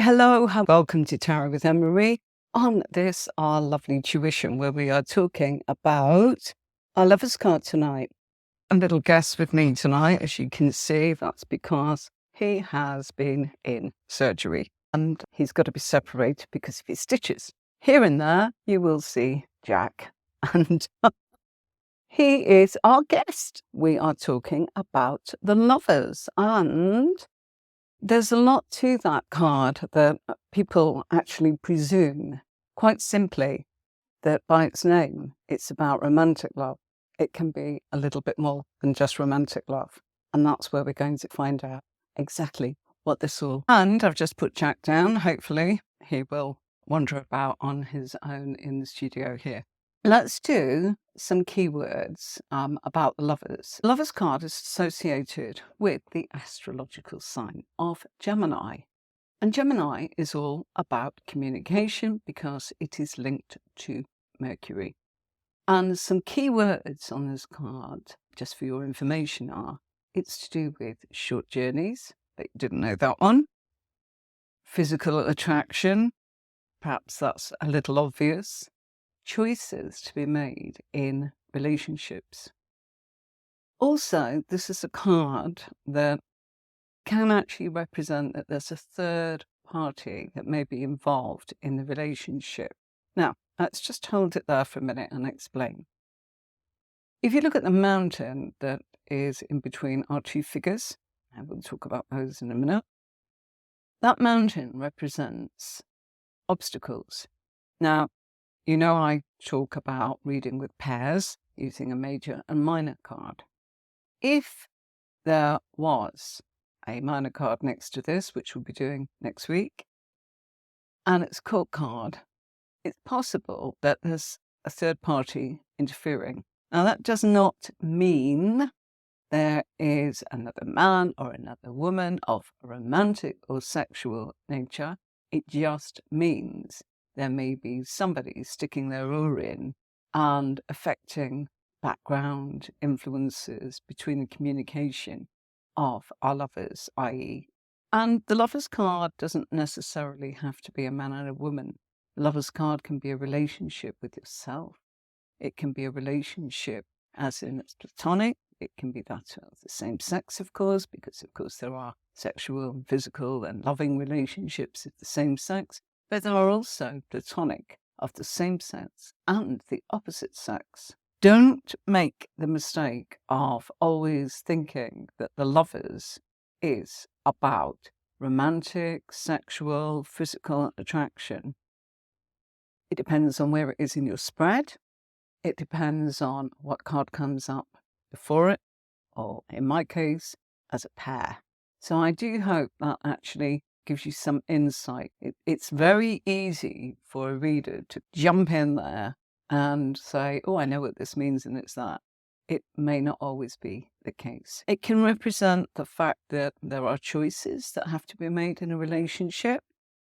Hello, welcome to Tarot with AnneMarie. On this, our lovely tuition, where we are talking about our lover's card tonight. A little guest with me tonight, as you can see. That's because he has been in surgery and he's got to be separated because of his stitches. Here and there, you will see Jack, and he is our guest. We are talking about the lovers, and there's a lot to that card that people actually presume, quite simply, that by its name, it's about romantic love. It can be a little bit more than just romantic love. And that's where we're going to find out exactly what this all. And I've just put Jack down. Hopefully he will wander about on his own in the studio here. Let's do some keywords about the lovers. The lovers card is associated with the astrological sign of Gemini. And Gemini is all about communication because it is linked to Mercury. And some keywords on this card, just for your information, are it's to do with short journeys. I didn't know that one. Physical attraction. Perhaps that's a little obvious. Choices to be made in relationships. Also, this is a card that can actually represent that there's a third party that may be involved in the relationship. Now, let's just hold it there for a minute and explain. If you look at the mountain that is in between our two figures, and we'll talk about those in a minute, that mountain represents obstacles. Now, you know, I talk about reading with pairs using a major and minor card. If there was a minor card next to this, which we'll be doing next week, and it's court card, it's possible that there's a third party interfering. Now, that does not mean there is another man or another woman of a romantic or sexual nature. It just means there may be somebody sticking their oar in and affecting background influences between the communication of our lovers, i.e. And the lover's card doesn't necessarily have to be a man and a woman. The lover's card can be a relationship with yourself. It can be a relationship as in it's platonic. It can be that of the same sex, of course, because, of course, there are sexual, physical, and loving relationships of the same sex. But there are also platonic of the same sex and the opposite sex. Don't make the mistake of always thinking that the lovers is about romantic, sexual, physical attraction. It depends on where it is in your spread. It depends on what card comes up before it, or in my case, as a pair. So I do hope that actually gives you some insight. It's very easy for a reader to jump in there and say, oh, I know what this means, and it's that. It may not always be the case. It can represent the fact that there are choices that have to be made in a relationship.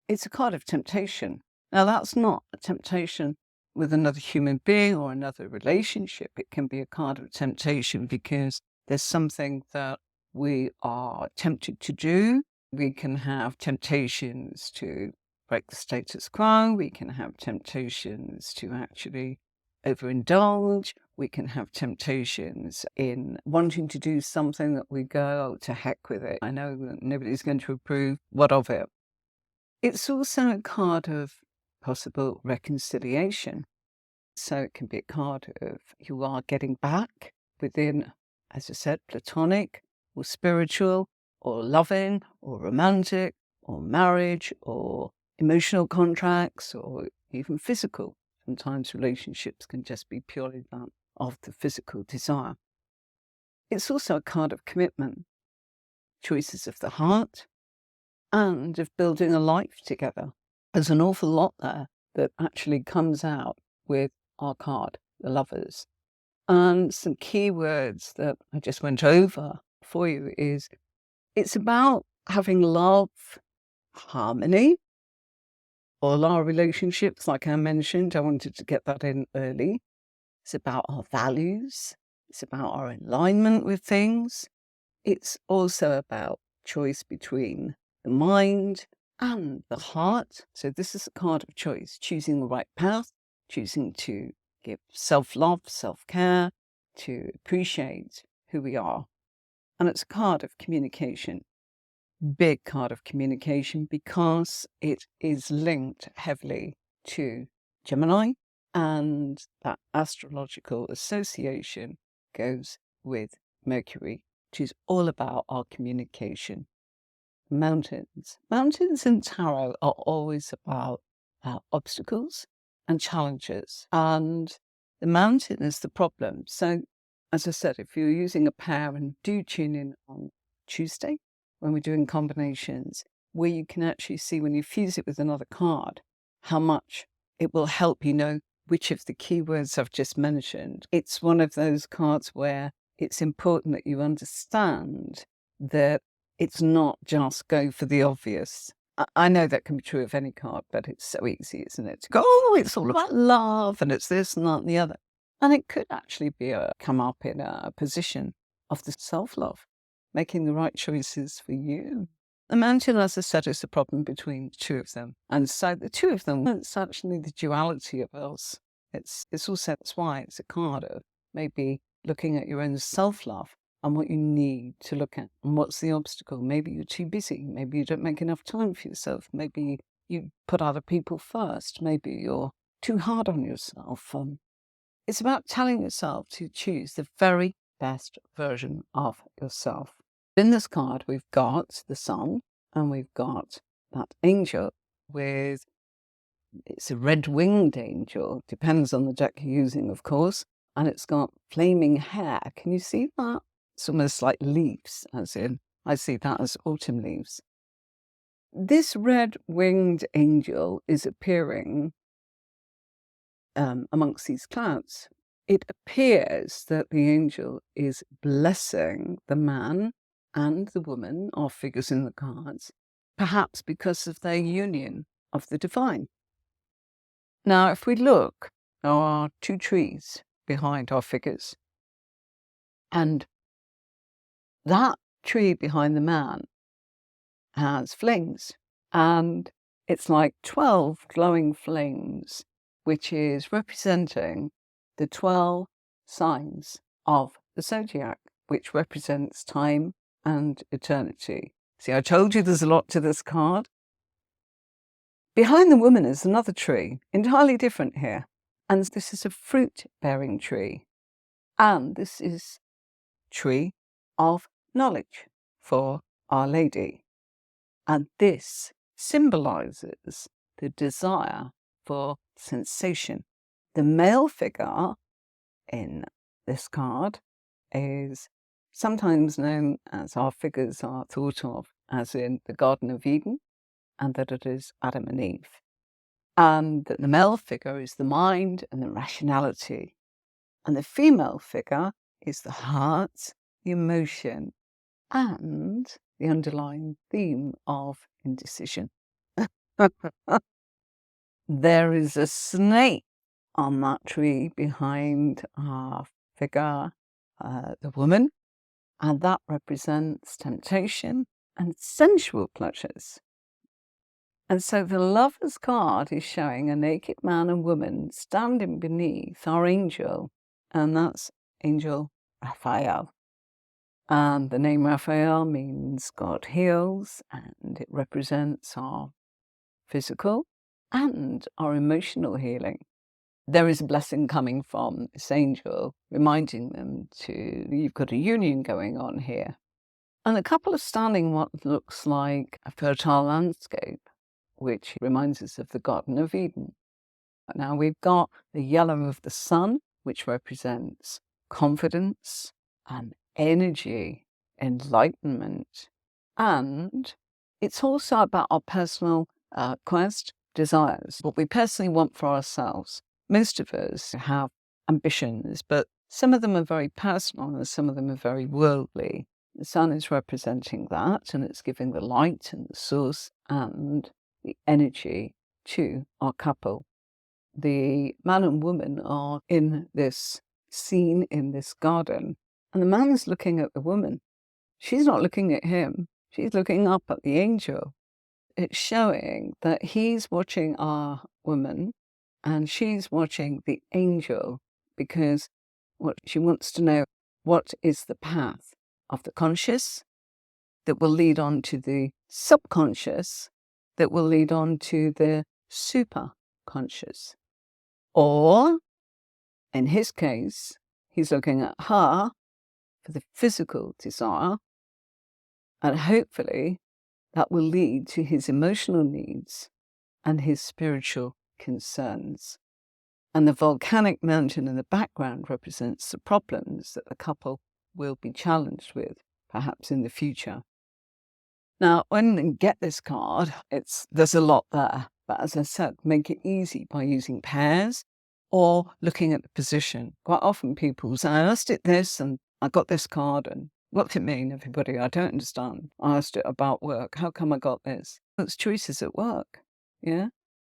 It's a card of temptation. Now, that's not a temptation with another human being or another relationship. It can be a card of temptation because there's something that we are tempted to do. We can have temptations to break the status quo. We can have temptations to actually overindulge. We can have temptations in wanting to do something that we go, oh, to heck with it. I know that nobody's going to approve. What of it? It's also a card of possible reconciliation. So it can be a card of you are getting back within, as I said, platonic or spiritual or loving or romantic or marriage or emotional contracts or even physical. Sometimes relationships can just be purely that of the physical desire. It's also a card of commitment, choices of the heart, and of building a life together. There's an awful lot there that actually comes out with our card, the lovers. And some keywords that I just went over for you is it's about having love, harmony, all our relationships, like I mentioned. I wanted to get that in early. It's about our values. It's about our alignment with things. It's also about choice between the mind and the heart. So this is a card of choice, choosing the right path, choosing to give self-love, self-care, to appreciate who we are. And it's a card of communication, big card of communication, because it is linked heavily to Gemini, and that astrological association goes with Mercury, which is all about our communication. Mountains. Mountains in tarot are always about obstacles and challenges, and the mountain is the problem. So, as I said, if you're using a pair, and do tune in on Tuesday when we're doing combinations, where you can actually see when you fuse it with another card, how much it will help you know which of the keywords I've just mentioned. It's one of those cards where it's important that you understand that it's not just go for the obvious. I know that can be true of any card, but it's so easy, isn't it? To go, oh, it's all about love, and it's this and that and the other. And it could actually be come up in a position of the self-love, making the right choices for you. The mountain, as I said, is the problem between the two of them. And so the two of them, it's actually the duality of us. It's also, that's why it's a card of maybe looking at your own self-love and what you need to look at, and what's the obstacle. Maybe you're too busy. Maybe you don't make enough time for yourself. Maybe you put other people first. Maybe you're too hard on yourself. It's about telling yourself to choose the very best version of yourself. In this card, we've got the sun, and we've got that angel with, it's a red-winged angel, depends on the deck you're using, of course, and it's got flaming hair. Can you see that? It's almost like leaves, as in, I see that as autumn leaves. This red-winged angel is appearing amongst these clouds. It appears that the angel is blessing the man and the woman, or figures in the cards, perhaps because of their union of the divine. Now, if we look, there are two trees behind our figures, and that tree behind the man has flames, and it's like 12 glowing flames, which is representing the 12 signs of the zodiac, which represents time and eternity. See, I told you there's a lot to this card. Behind the woman is another tree, entirely different here. And this is a fruit-bearing tree. And this is tree of knowledge for Our Lady. And this symbolizes the desire for sensation. The male figure in this card is sometimes known as, our figures are thought of as in the Garden of Eden, and that it is Adam and Eve. And that the male figure is the mind and the rationality. And the female figure is the heart, the emotion, and the underlying theme of indecision. There is a snake on that tree behind our figure, the woman, and that represents temptation and sensual pleasures. And so the Lover's card is showing a naked man and woman standing beneath our angel, and that's Angel Raphael. And the name Raphael means God heals, and it represents our physical and our emotional healing. There is a blessing coming from this angel, reminding them you've got a union going on here. And the couple are standing in what looks like a fertile landscape, which reminds us of the Garden of Eden. Now we've got the yellow of the sun, which represents confidence and energy, enlightenment. And it's also about our personal quest, desires, what we personally want for ourselves. Most of us have ambitions, but some of them are very personal and some of them are very worldly. The sun is representing that, and it's giving the light and the source and the energy to our couple. The man and woman are in this scene, in this garden, and the man is looking at the woman. She's not looking at him. She's looking up at the angel. it's showing that he's watching our woman and she's watching the angel, because what she wants to know, what is the path of the conscious that will lead on to the subconscious, that will lead on to the superconscious. Or, in his case, he's looking at her for the physical desire, and hopefully that will lead to his emotional needs and his spiritual concerns. And the volcanic mountain in the background represents the problems that the couple will be challenged with, perhaps in the future. Now, when you get this card, there's a lot there. But as I said, make it easy by using pairs or looking at the position. Quite often people say, I asked it this and I got this card, and what's it mean, everybody? I don't understand. I asked it about work. How come I got this? It's choices at work, yeah?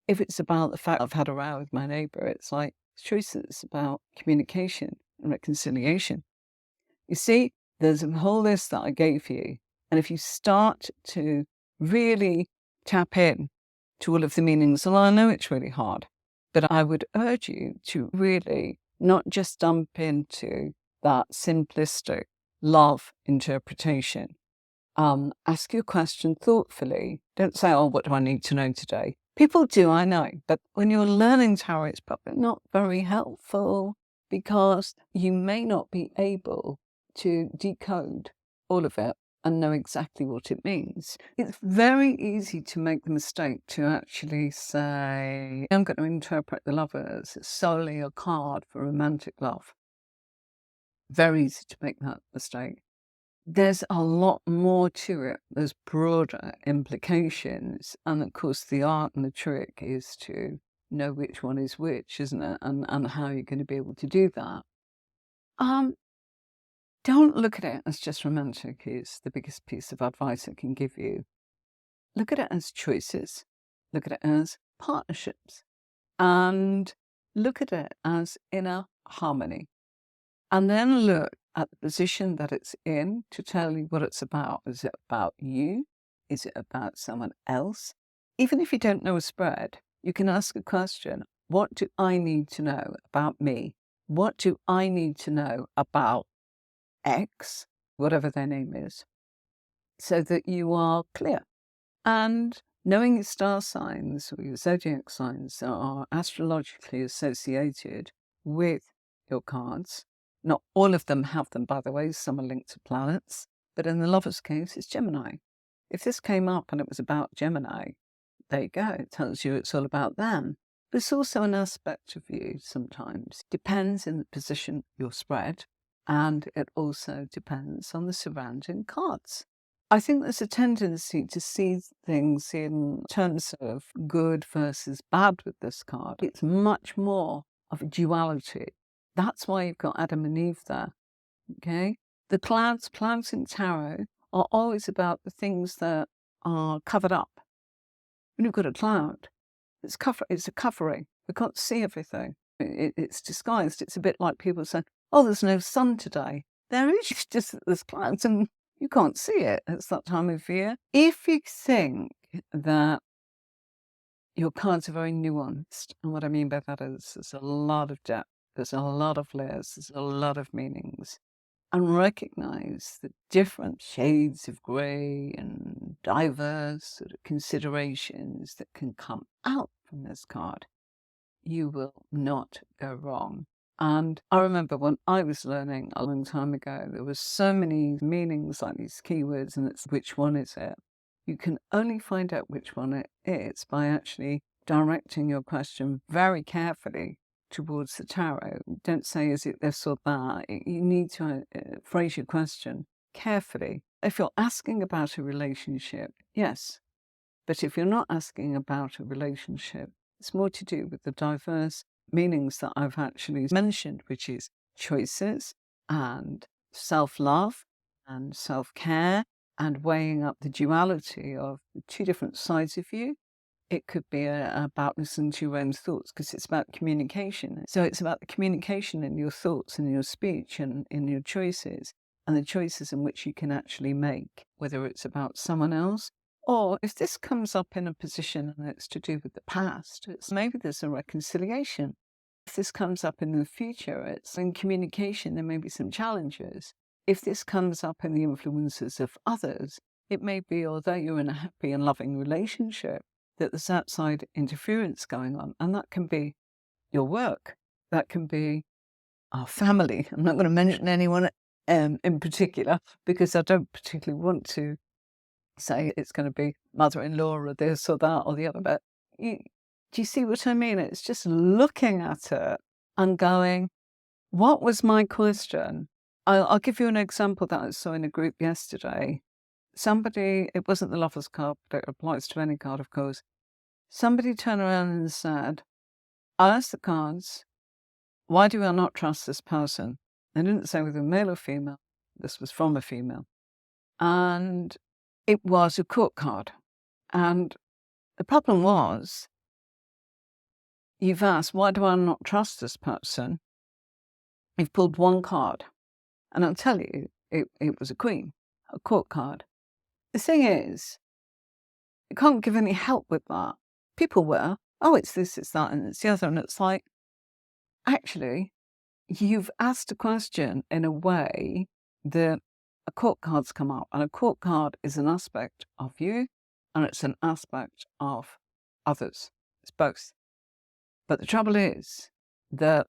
If it's about the fact I've had a row with my neighbour, it's like choices about communication and reconciliation. You see, there's a whole list that I gave you. And if you start to really tap in to all of the meanings, and I know it's really hard, but I would urge you to really not just dump into that simplistic love interpretation. Ask your question thoughtfully. Don't say, oh, what do I need to know today? People do, I know, but when you're learning tarot, it's probably not very helpful, because you may not be able to decode all of it and know exactly what it means. It's very easy to make the mistake to actually say, I'm going to interpret the Lovers as solely a card for romantic love. Very easy to make that mistake. There's a lot more to it. There's broader implications. And of course, the art and the trick is to know which one is which, isn't it? And how you're going to be able to do that. Don't look at it as just romantic is the biggest piece of advice I can give you. Look at it as choices. Look at it as partnerships. And look at it as inner harmony. And then look at the position that it's in to tell you what it's about. Is it about you? Is it about someone else? Even if you don't know a spread, you can ask a question. What do I need to know about me? What do I need to know about X, whatever their name is, so that you are clear? And knowing your star signs or your zodiac signs that are astrologically associated with your cards. Not all of them have them, by the way. Some are linked to planets. But in the Lover's case, it's Gemini. If this came up and it was about Gemini, there you go. It tells you it's all about them. But it's also an aspect of you sometimes. Depends in the position you're spread. And it also depends on the surrounding cards. I think there's a tendency to see things in terms of good versus bad with this card. It's much more of a duality. That's why you've got Adam and Eve there, okay? The clouds in tarot are always about the things that are covered up. When you've got a cloud, it's a covering. We can't see everything. It's disguised. It's a bit like people saying, oh, there's no sun today. There is, just that there's clouds and you can't see it. It's that time of year. If you think that your cards are very nuanced, and what I mean by that is there's a lot of depth, there's a lot of layers, there's a lot of meanings, and recognize the different shades of grey and diverse sort of considerations that can come out from this card, you will not go wrong. And I remember when I was learning a long time ago, there were so many meanings like these keywords, and it's which one is it? You can only find out which one it is by actually directing your question very carefully towards the tarot. Don't say, is it this or that? You need to phrase your question carefully. If you're asking about a relationship, yes. But if you're not asking about a relationship, it's more to do with the diverse meanings that I've actually mentioned, which is choices and self-love and self-care and weighing up the duality of the two different sides of you. It could be about listening to your own thoughts, because it's about communication. So it's about the communication in your thoughts and your speech and in your choices, and the choices in which you can actually make, whether it's about someone else Or if this comes up in a position and it's to do with the past, it's maybe there's a reconciliation. If this comes up in the future, it's in communication, there may be some challenges. If this comes up in the influences of others, it may be, although you're in a happy and loving relationship, that there's outside interference going on. And that can be your work. That can be our family. I'm not going to mention anyone in particular because I don't particularly want to say it's going to be mother-in-law or this or that or the other. But do you see what I mean? It's just looking at it and going, what was my question? I'll give you an example that I saw in a group yesterday. Somebody, it wasn't the Lover's card, but it applies to any card, of course. Somebody turned around and said, I asked the cards, why do I not trust this person? They didn't say whether male or female. This was from a female. And it was a court card. And the problem was, you've asked, why do I not trust this person? You've pulled one card. And I'll tell you, it was a queen, a court card. The thing is, you can't give any help with that. People were, oh, it's this, it's that, and it's the other. And it's like, actually, you've asked a question in a way that a court card's come up. And a court card is an aspect of you, and it's an aspect of others. It's both. But the trouble is that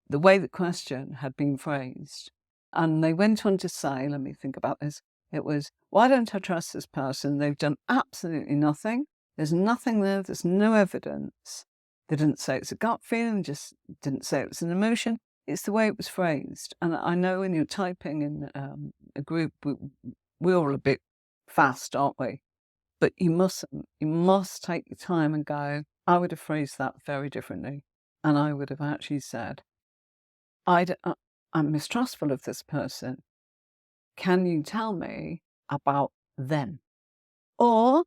the way the question had been phrased, and they went on to say, let me think about this, it was, why don't I trust this person? They've done absolutely nothing. There's nothing there. There's no evidence. They didn't say it's a gut feeling, just didn't say it was an emotion. It's the way it was phrased. And I know when you're typing in a group, we're all a bit fast, aren't we? But you mustn't. You must take your time and go, I would have phrased that very differently. And I would have actually said, I'm mistrustful of this person. Can you tell me about them? Or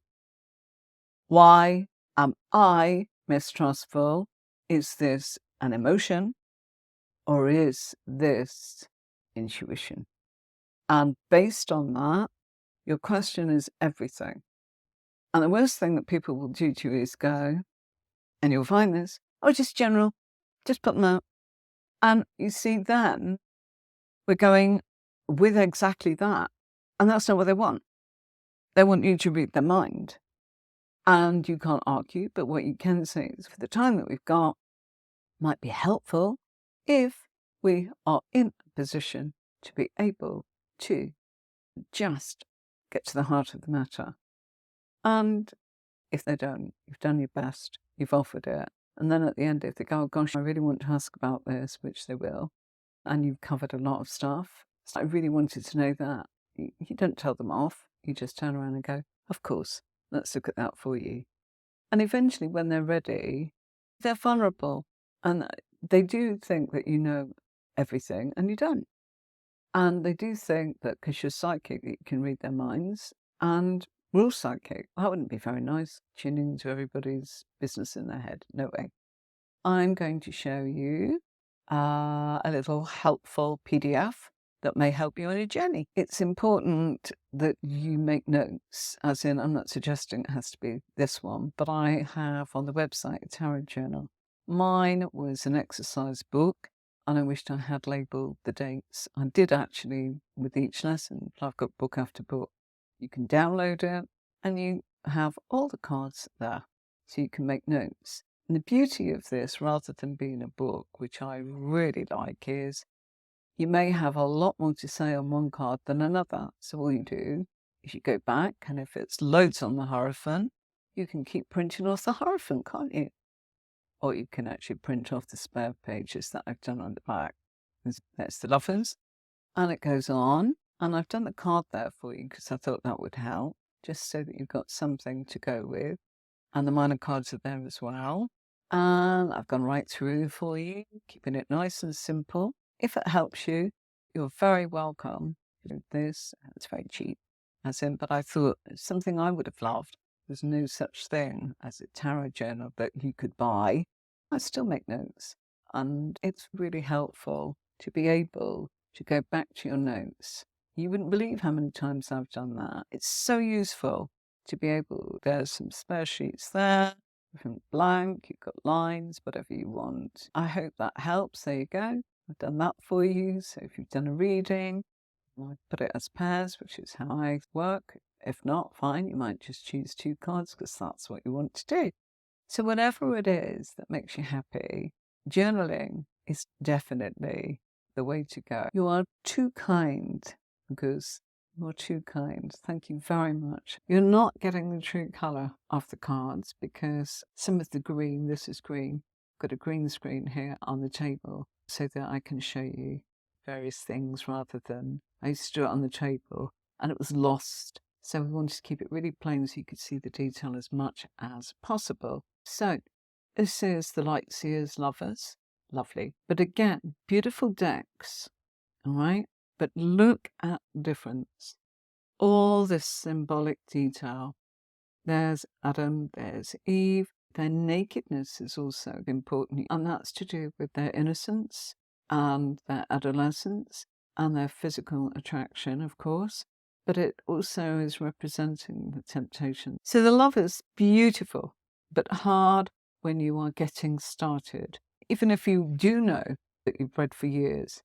why am I mistrustful? Is this an emotion or is this intuition? And based on that, your question is everything. And the worst thing that people will do to you is go, and you'll find this, oh, just general, just put them out. And you see, then we're going with exactly that. And that's not what they want. They want you to read their mind. And you can't argue, but what you can say is for the time that we've got, might be helpful if we are in a position to be able to just get to the heart of the matter. And if they don't, you've done your best, you've offered it. And then at the end, if they go, oh gosh, I really want to ask about this, which they will, and you've covered a lot of stuff, so I really wanted to know that, you don't tell them off. You just turn around and go, of course, let's look at that for you. And eventually, when they're ready, they're vulnerable. And they do think that you know everything, and you don't. And they do think that because you're psychic, you can read their minds. And we're all psychic. That wouldn't be very nice, tuning into everybody's business in their head. No way. I'm going to show you a little helpful PDF that may help you on your journey. It's important that you make notes, as in, I'm not suggesting it has to be this one, but I have on the website a tarot journal. Mine was an exercise book, and I wished I had labelled the dates. I did actually with each lesson, but I've got book after book. You can download it, and you have all the cards there, so you can make notes. And the beauty of this, rather than being a book, which I really like, is you may have a lot more to say on one card than another. So all you do is you go back, and if it's loads on the Hierophant, you can keep printing off the Hierophant, can't you? Or you can actually print off the spare pages that I've done on the back. That's the Lovers. And it goes on. And I've done the card there for you because I thought that would help, just so that you've got something to go with. And the minor cards are there as well. And I've gone right through for you, keeping it nice and simple. If it helps you, you're very welcome to do this. It's very cheap, as in, but I thought it's something I would have loved. There's no such thing as a tarot journal that you could buy. I still make notes, and it's really helpful to be able to go back to your notes. You wouldn't believe how many times I've done that. It's so useful to be able, there's some spare sheets there, from blank, you've got lines, whatever you want. I hope that helps. There you go. I've done that for you. So if you've done a reading, I put it as pairs, which is how I work. If not, fine, you might just choose 2 cards because that's what you want to do. So whatever it is that makes you happy, journaling is definitely the way to go. You are too kind, Goose. You're too kind. Thank you very much. You're not getting the true colour of the cards because some of the green, this is green, got a green screen here on the table so that I can show you various things rather than, I used to do it on the table and it was lost. So we wanted to keep it really plain so you could see the detail as much as possible. So this is the Light Seers Lovers. Lovely. But again, beautiful decks. All right. But look at the difference. All this symbolic detail. There's Adam, there's Eve. Their nakedness is also important. And that's to do with their innocence and their adolescence and their physical attraction, of course. But it also is representing the temptation. So the Lovers, beautiful, but hard when you are getting started. Even if you do know that you've read for years,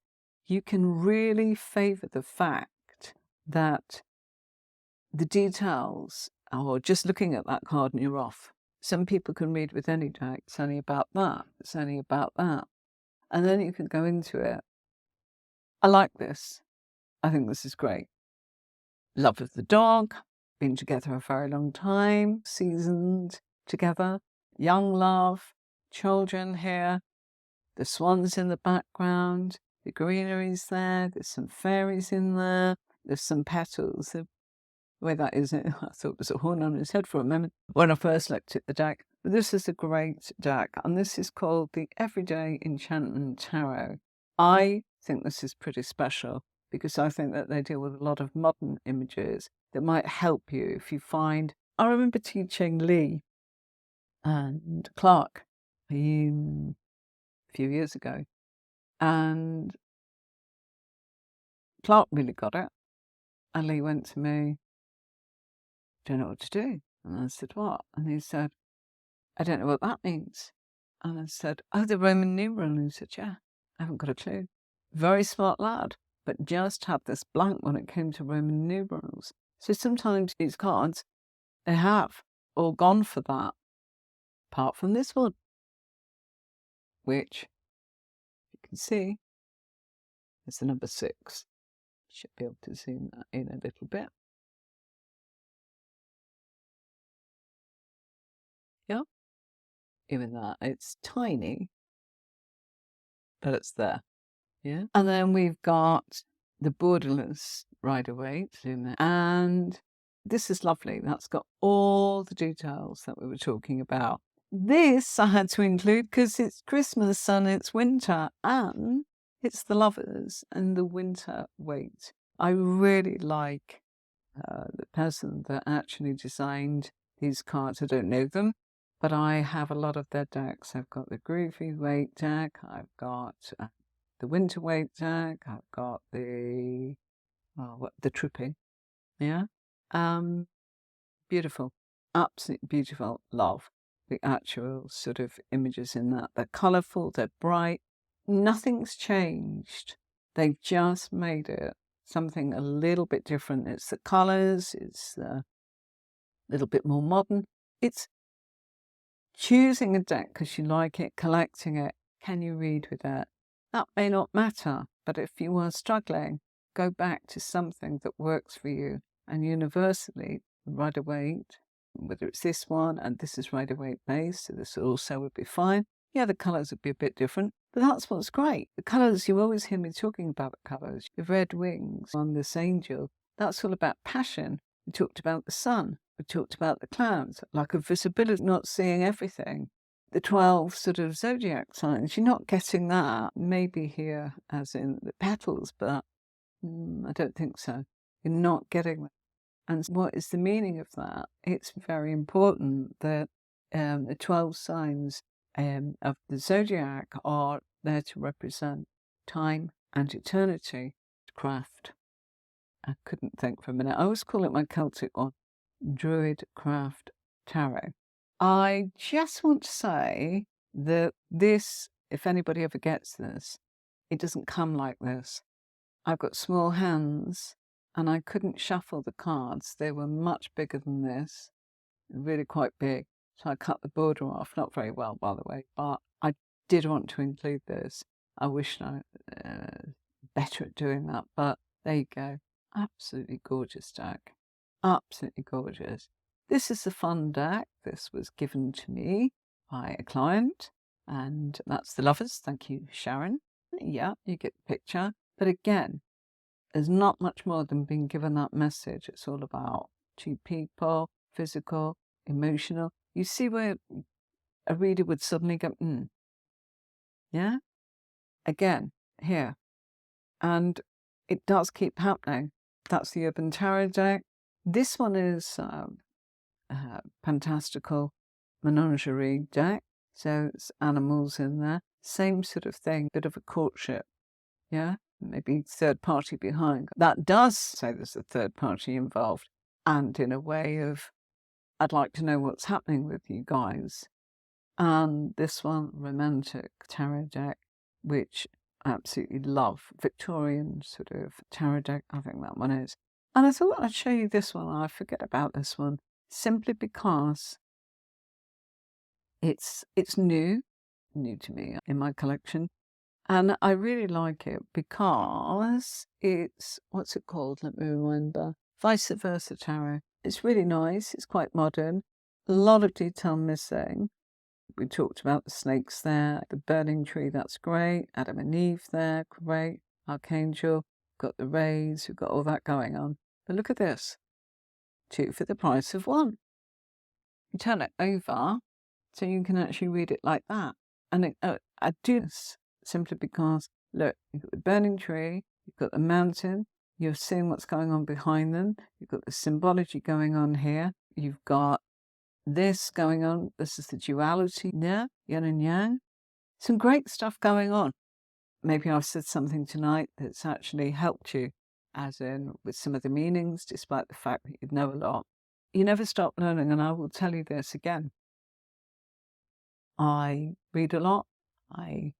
you can really favour the fact that the details, or just looking at that card and you're off. Some people can read with any deck, it's only about that, it's only about that. And then you can go into it. I like this. I think this is great. Love of the dog, been together a very long time, seasoned together, young love, children here, the swans in the background, the greenery's there, there's some fairies in there, there's some petals. The way that is, I thought it was a horn on his head for a moment when I first looked at the deck. But this is a great deck, and this is called the Everyday Enchantment Tarot. I think this is pretty special because I think that they deal with a lot of modern images that might help you if you find... I remember teaching Lee and Clark a few years ago, and Clark really got it, and Lee went to me, don't know what to do. And I said, what? And he said, I don't know what that means. And I said, oh, the Roman numeral. And he said, yeah, I haven't got a clue. Very smart lad, but just had this blank when it came to Roman numerals. So sometimes these cards, they have all gone for that, apart from this one, which you can see is the number 6. Should be able to zoom that in a little bit. Yeah, even that, it's tiny, but it's there. Yeah. And then we've got the borderless Rider-Waite, and this is lovely. That's got all the details that we were talking about. This I had to include because it's Christmas and it's winter and it's the Lovers and the winter weight. I really like the person that actually designed these cards. I don't know them, but I have a lot of their decks. I've got the Groovy Weight deck. I've got the Winter Weight deck. I've got the Tripping. Yeah. Beautiful. Absolutely beautiful. Love the actual sort of images in that. They're colourful, they're bright. Nothing's changed. They've just made it something a little bit different. It's the colours, it's a little bit more modern. It's choosing a deck because you like it, collecting it. Can you read with it? That may not matter, but if you are struggling, go back to something that works for you. And universally, Rider-Waite, whether it's this one, and this is Rider-Waite base, so this also would be fine. Yeah, the colours would be a bit different, but that's what's great. The colours, you always hear me talking about the colours. The red wings on this angel, that's all about passion. We talked about the sun. We talked about the clouds, lack of visibility, not seeing everything. The 12 sort of zodiac signs, you're not getting that. Maybe here, as in the petals, but I don't think so. You're not getting that. And what is the meaning of that? It's very important that the 12 signs of the zodiac are there to represent time and eternity. Craft. I couldn't think for a minute. I always call it my Celtic one. Druidcraft Tarot. I just want to say that this, if anybody ever gets this, it doesn't come like this. I've got small hands and I couldn't shuffle the cards. They were much bigger than this, really quite big. So I cut the border off, not very well, by the way, but I did want to include this. I wish I better at doing that, but there you go. Absolutely gorgeous deck. Absolutely gorgeous. This is a fun deck. This was given to me by a client, and that's the Lovers. Thank you, Sharon. Yeah, you get the picture. But again, there's not much more than being given that message. It's all about two people, physical, emotional. You see where a reader would suddenly go, yeah? Again, here. And it does keep happening. That's the Urban Tarot deck. This one is Fantastical Menagerie deck. So it's animals in there. Same sort of thing, bit of a courtship. Yeah, maybe third party behind. That does say there's a third party involved. And in a way of, I'd like to know what's happening with you guys. And this one, Romantic Tarot deck, which I absolutely love. Victorian sort of tarot deck, I think that one is. And I thought I'd show you this one. I forget about this one, simply because it's new to me in my collection. And I really like it because it's, what's it called? Let me remember. Vice Versa Tarot. It's really nice. It's quite modern. A lot of detail missing. We talked about the snakes there. The burning tree, that's great. Adam and Eve there, great. Archangel, got the rays, we've got all that going on. But look at this. 2 for the price of 1. You turn it over so you can actually read it like that. And I do this simply because, look, you've got the burning tree, you've got the mountain, you're seeing what's going on behind them, you've got the symbology going on here, you've got this going on, this is the duality there, yin and yang. Some great stuff going on. Maybe I've said something tonight that's actually helped you, as in with some of the meanings, despite the fact that you know a lot. You never stop learning, and I will tell you this again. I read a lot. I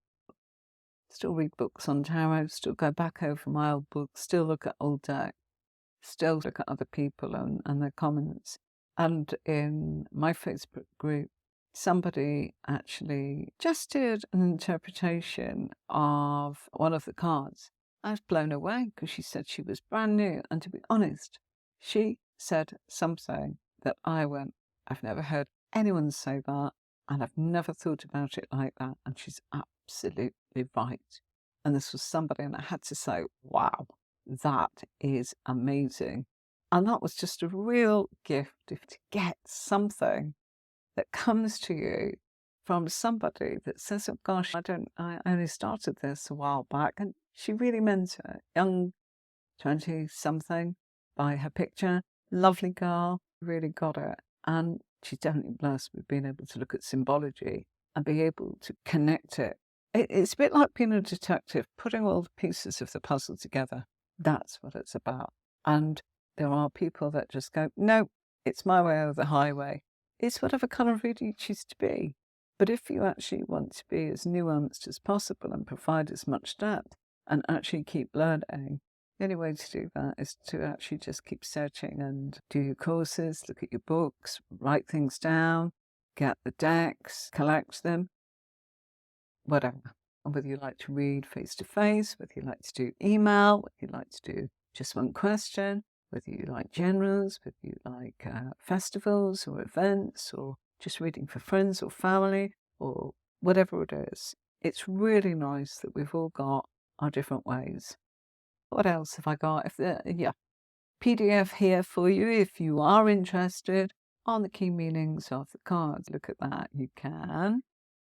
still read books on tarot, still go back over my old books, still look at old decks, still look at other people and their comments. And in my Facebook group, somebody actually just did an interpretation of one of the cards. I was blown away because she said she was brand new. And to be honest, she said something that I went, I've never heard anyone say that. And I've never thought about it like that. And she's absolutely right. And this was somebody, and I had to say, wow, that is amazing. And that was just a real gift to get something that comes to you from somebody that says, oh gosh, I only started this a while back. And she really meant it. Young 20-something by her picture, lovely girl, really got it. And she's definitely blessed with being able to look at symbology and be able to connect it. It's a bit like being a detective, putting all the pieces of the puzzle together. That's what it's about. And there are people that just go, no, it's my way or the highway. It's whatever kind of reader you choose to be. But if you actually want to be as nuanced as possible and provide as much depth and actually keep learning, the only way to do that is to actually just keep searching and do your courses, look at your books, write things down, get the decks, collect them, whatever. And whether you like to read face-to-face, whether you like to do email, whether you like to do just one question, whether you like generals, whether you like festivals or events, or just reading for friends or family, or whatever it is. It's really nice that we've all got our different ways. What else have I got? PDF here for you if you are interested on the key meanings of the cards. Look at that, you can.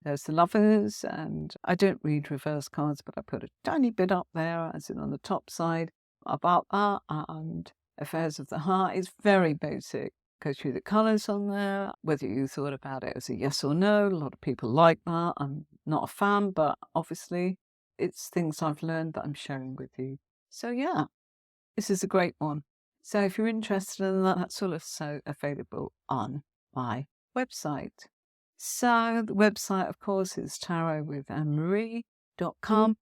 There's the Lovers, and I don't read reverse cards, but I put a tiny bit up there, as in on the top side, about that. And Affairs of the Heart is very basic. Go through the colours on there, whether you thought about it as a yes or no. A lot of people like that. I'm not a fan, but obviously it's things I've learned that I'm sharing with you. So yeah, this is a great one. So if you're interested in that, that's also available on my website. So the website, of course, is tarotwithanemarie.com.